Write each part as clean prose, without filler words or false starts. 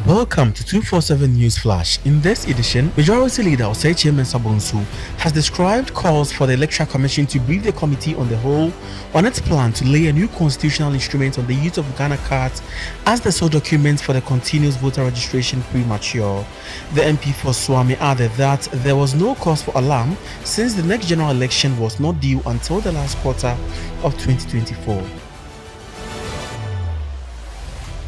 Welcome to 247 News Flash. In this edition, Majority Leader Osei Kyei Mensah-Bonsu has described calls for the Electoral Commission to brief the committee on the whole on its plan to lay a new constitutional instrument on the use of Ghana cards as the sole document for the continuous voter registration Premature. The MP for Suame added that there was no cause for alarm since the next general election was not due until the last quarter of 2024.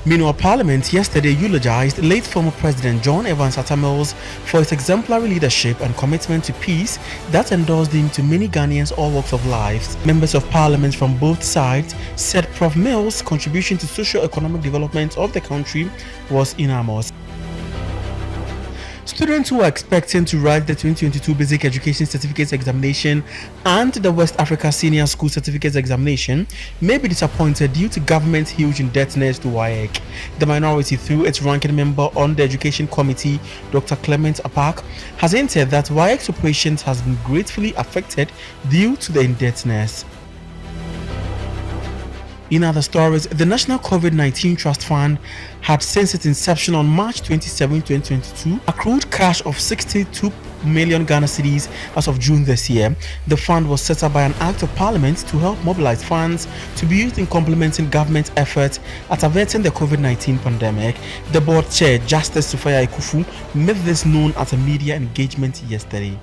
Meanwhile, Parliament yesterday eulogized late former President John Evans Atta Mills for his exemplary leadership and commitment to peace that endorsed him to many Ghanaians all walks of life. Members of Parliament from both sides said Prof. Mills' contribution to socio-economic development of the country was enormous. Students who are expecting to write the 2022 Basic Education Certificate Examination and the West Africa Senior School Certificate Examination may be disappointed due to government's huge indebtedness to WAEC. The minority, through its ranking member on the Education Committee, Dr. Clement Apak, has hinted that WAEC's operations has been greatly affected due to the indebtedness. In other stories, the National COVID-19 Trust Fund had since its inception on March 27, 2022, accrued cash of 62 million Ghana cedis as of June this year. The fund was set up by an act of parliament to help mobilize funds to be used in complementing government efforts at averting the COVID-19 pandemic. The board chair, Justice Sufaya Ekufu, made this known at a media engagement yesterday.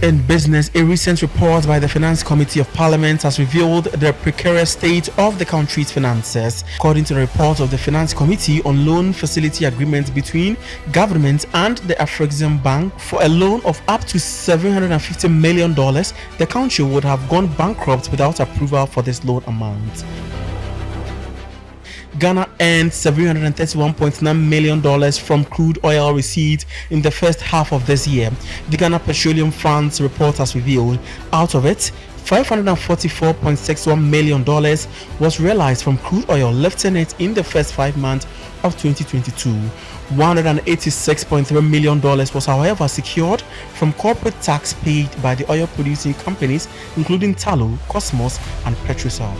In business, a recent report by the Finance Committee of Parliament has revealed the precarious state of the country's finances. According to the report of the Finance Committee on loan facility agreement between government and the Afrexim Bank for a loan of up to $750 million, the country would have gone bankrupt without approval for this loan amount. Ghana earned $731.9 million from crude oil receipts in the first half of this year. The Ghana Petroleum Fund's report has revealed, out of it, $544.61 million was realized from crude oil, lifting it in the first 5 months of 2022. $186.3 million was, however, secured from corporate tax paid by the oil-producing companies, including Tullow, Cosmos, and Premature.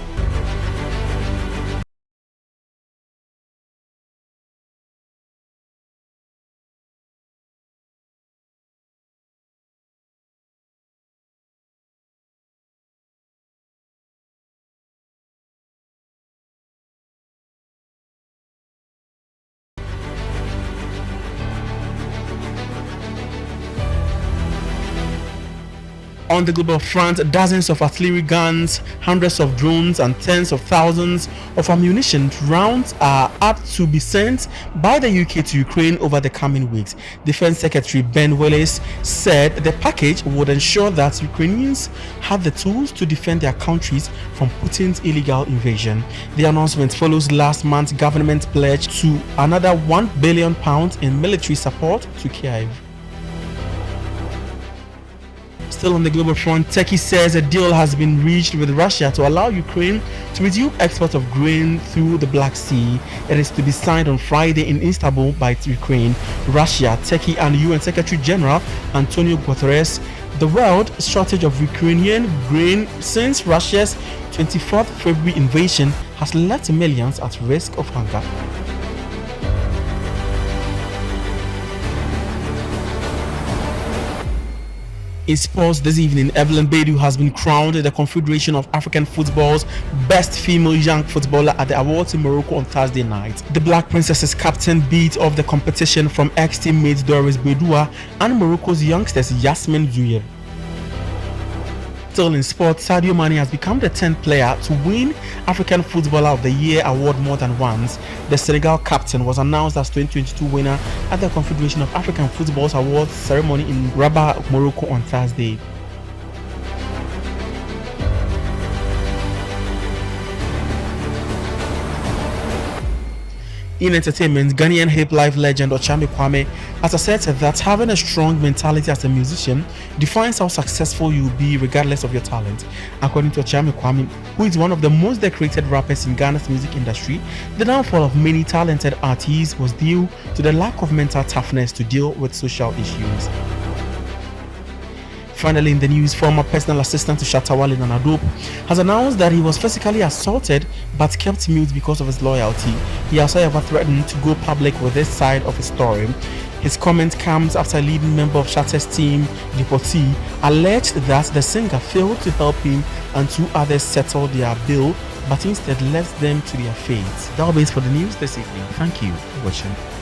On the global front, dozens of artillery guns, hundreds of drones, and tens of thousands of ammunition rounds are up to be sent by the UK to Ukraine over the coming weeks. Defense Secretary Ben Wallace said the package would ensure that Ukrainians have the tools to defend their countries from Putin's illegal invasion. The announcement follows last month's government pledge to another £1 billion in military support to Kyiv. Still on the global front, Turkey says a deal has been reached with Russia to allow Ukraine to resume export of grain through the Black Sea. It is to be signed on Friday in Istanbul by Ukraine, Russia, Turkey, and UN Secretary General Antonio Guterres. The world shortage of Ukrainian grain since Russia's 24th February invasion has left millions at risk of hunger. In sports this evening, Evelyn Badu has been crowned the Confederation of African Football's best female young footballer at the awards in Morocco on Thursday night. The Black Princesses captain beat off the competition from ex-teammates Doris Bedua and Morocco's youngsters Yasmin Zouyer. Still in sports, Sadio Mane has become the 10th player to win African Footballer of the Year award more than once. The Senegal captain was announced as 2022 winner at the Confederation of African Football's awards ceremony in Rabat, Morocco on Thursday. In entertainment, Ghanaian hip life legend Suame has asserted that having a strong mentality as a musician defines how successful you will be regardless of your talent. According to Suame, who is one of the most decorated rappers in Ghana's music industry, the downfall of many talented artists was due to the lack of mental toughness to deal with social issues. Finally, in the news, former personal assistant to Shatta Wale Nana Dope has announced that he was physically assaulted but kept mute because of his loyalty. He has however threatened to go public with this side of his story. His comment comes after a leading member of Shatta's team, Deportee, alleged that the singer failed to help him and 2 others settle their bill, but instead left them to their fate. That will be it for the news this evening. Thank you for watching.